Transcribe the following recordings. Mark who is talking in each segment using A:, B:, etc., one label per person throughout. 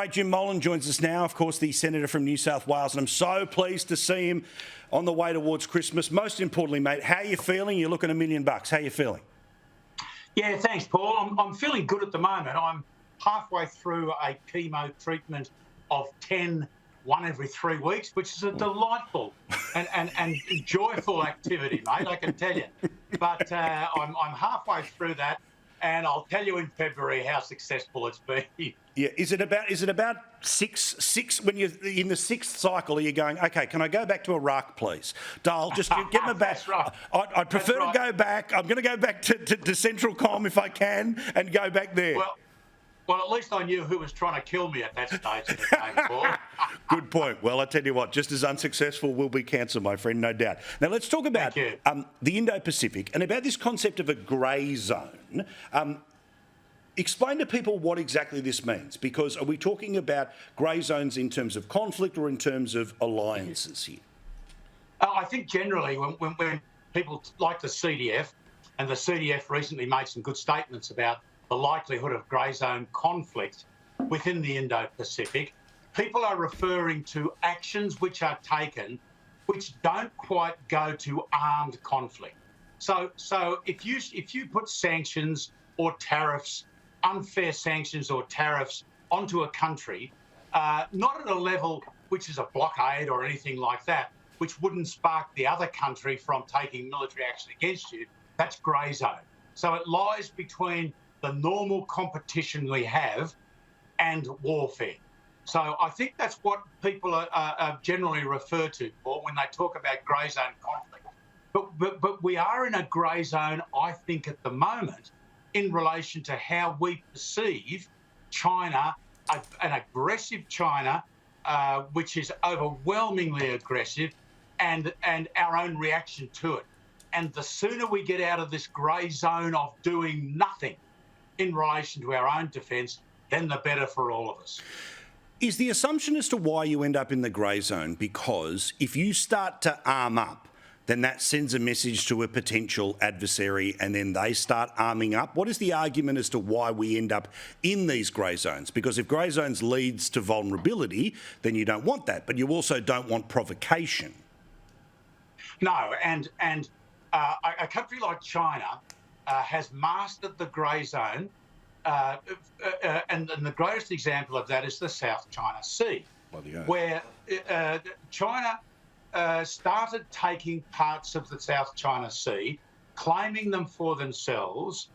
A: Right, Jim Molan joins us now, of course, the Senator from New South Wales, and I'm so pleased to see him on the way towards Christmas. Most importantly, mate, how are you feeling? You're looking $1 million. How are you feeling?
B: Yeah, thanks, Paul. I'm feeling good at the moment. I'm halfway through a chemo treatment of 10, one every 3 weeks, which is a delightful and joyful activity, mate, I can tell you. But I'm halfway through that, and I'll tell you in February how successful it's been.
A: Yeah, is it about six when you're in the sixth cycle? Are you going, okay, can I go back to Iraq, please? Dale, just get me back.
B: That's right.
A: I'd prefer to go back. I'm going to go back to Central Com if I can and go back there.
B: Well, at least I knew who was trying to kill me at that stage of the game, Paul.
A: Good point. Well, I tell you what, just as unsuccessful will be cancer, my friend, no doubt. Now, let's talk about the Indo-Pacific and about this concept of a grey zone. Explain to people what exactly this means, because are we talking about grey zones in terms of conflict or in terms of alliances here?
B: I think generally when people like the CDF, and the CDF recently made some good statements about the likelihood of grey zone conflict within the Indo-Pacific, people are referring to actions which are taken which don't quite go to armed conflict. So if you put sanctions or tariffs, unfair sanctions or tariffs onto a country, not at a level which is a blockade or anything like that, which wouldn't spark the other country from taking military action against you, that's grey zone. So it lies between the normal competition we have and warfare. So I think that's what people are generally refer to, Paul, when they talk about grey zone conflict. But we are in a grey zone, I think, at the moment, in relation to how we perceive China, an aggressive China, which is overwhelmingly aggressive, and our own reaction to it. And the sooner we get out of this grey zone of doing nothing in relation to our own defence, then the better for all of us.
A: Is the assumption as to why you end up in the grey zone because if you start to arm up, then that sends a message to a potential adversary and then they start arming up? What is the argument as to why we end up in these grey zones? Because if grey zones leads to vulnerability, then you don't want that, but you also don't want provocation.
B: No, and a country like China has mastered the grey zone, and the greatest example of that is the South China Sea, where China started taking parts of the South China Sea, claiming them for themselves.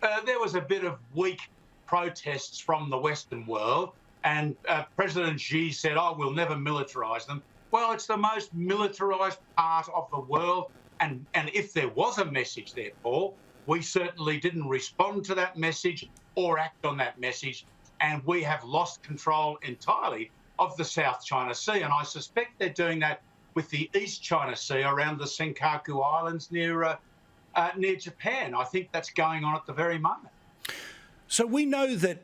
B: There was a bit of weak protests from the Western world, and President Xi said, "Oh, we'll never militarise them." Well, it's the most militarised part of the world, and if there was a message there, Paul, we certainly didn't respond to that message or act on that message, and we have lost control entirely of the South China Sea. And I suspect they're doing that with the East China Sea around the Senkaku Islands near Japan. I think that's going on at the very moment.
A: So we know that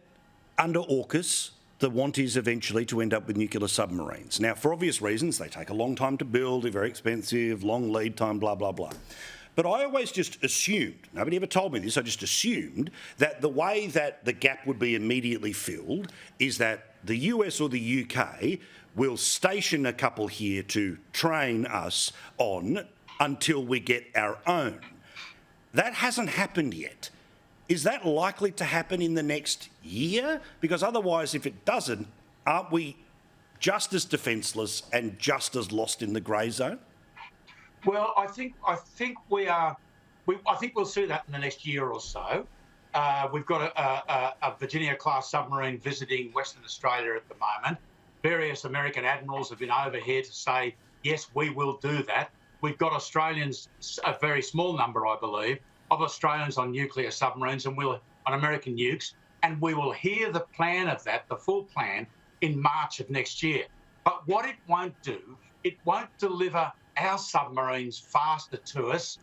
A: under AUKUS, the want is eventually to end up with nuclear submarines. Now, for obvious reasons, they take a long time to build, they're very expensive, long lead time, blah, blah, blah. But I always just assumed, nobody ever told me this, I just assumed that the way that the gap would be immediately filled is that the US or the UK will station a couple here to train us on until we get our own. That hasn't happened yet. Is that likely to happen in the next year? Because otherwise, if it doesn't, aren't we just as defenceless and just as lost in the grey zone?
B: Well, I think we are. I think we'll see that in the next year or so. We've got a Virginia-class submarine visiting Western Australia at the moment. Various American admirals have been over here to say, yes, we will do that. We've got Australians, a very small number, I believe, of Australians on nuclear submarines and on American nukes, and we will hear the plan of that, the full plan, in March of next year. But what it won't do, it won't deliver our submarines faster to us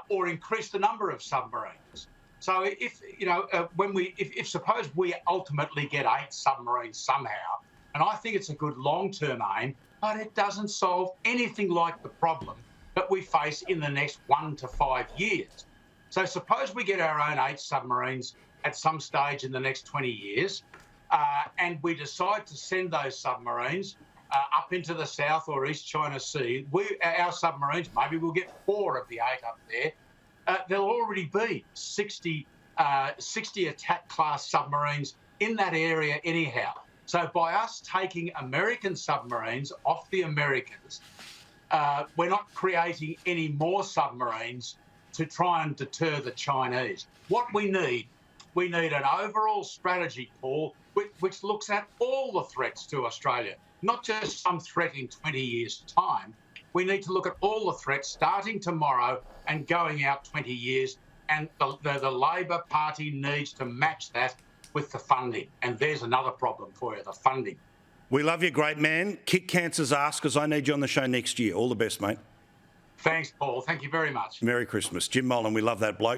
B: or increase the number of submarines. So if suppose we ultimately get 8 submarines somehow, and I think it's a good long-term aim, but it doesn't solve anything like the problem that we face in the next 1 to 5 years. So suppose we get our own 8 submarines at some stage in the next 20 years. and we decide to send those submarines up into the South or East China Sea, our submarines, maybe we'll get 4 of the 8 up there, there'll already be 60 attack-class submarines in that area anyhow. So by us taking American submarines off the Americans, we're not creating any more submarines to try and deter the Chinese. What we need an overall strategy, Paul, which looks at all the threats to Australia, not just some threat in 20 years' time. We need to look at all the threats starting tomorrow and going out 20 years, and the Labor Party needs to match that with the funding. And there's another problem for you, the funding.
A: We love you, great man. Kick cancer's ass, because I need you on the show next year. All the best, mate.
B: Thanks, Paul. Thank you very much.
A: Merry Christmas. Jim Molan, we love that bloke.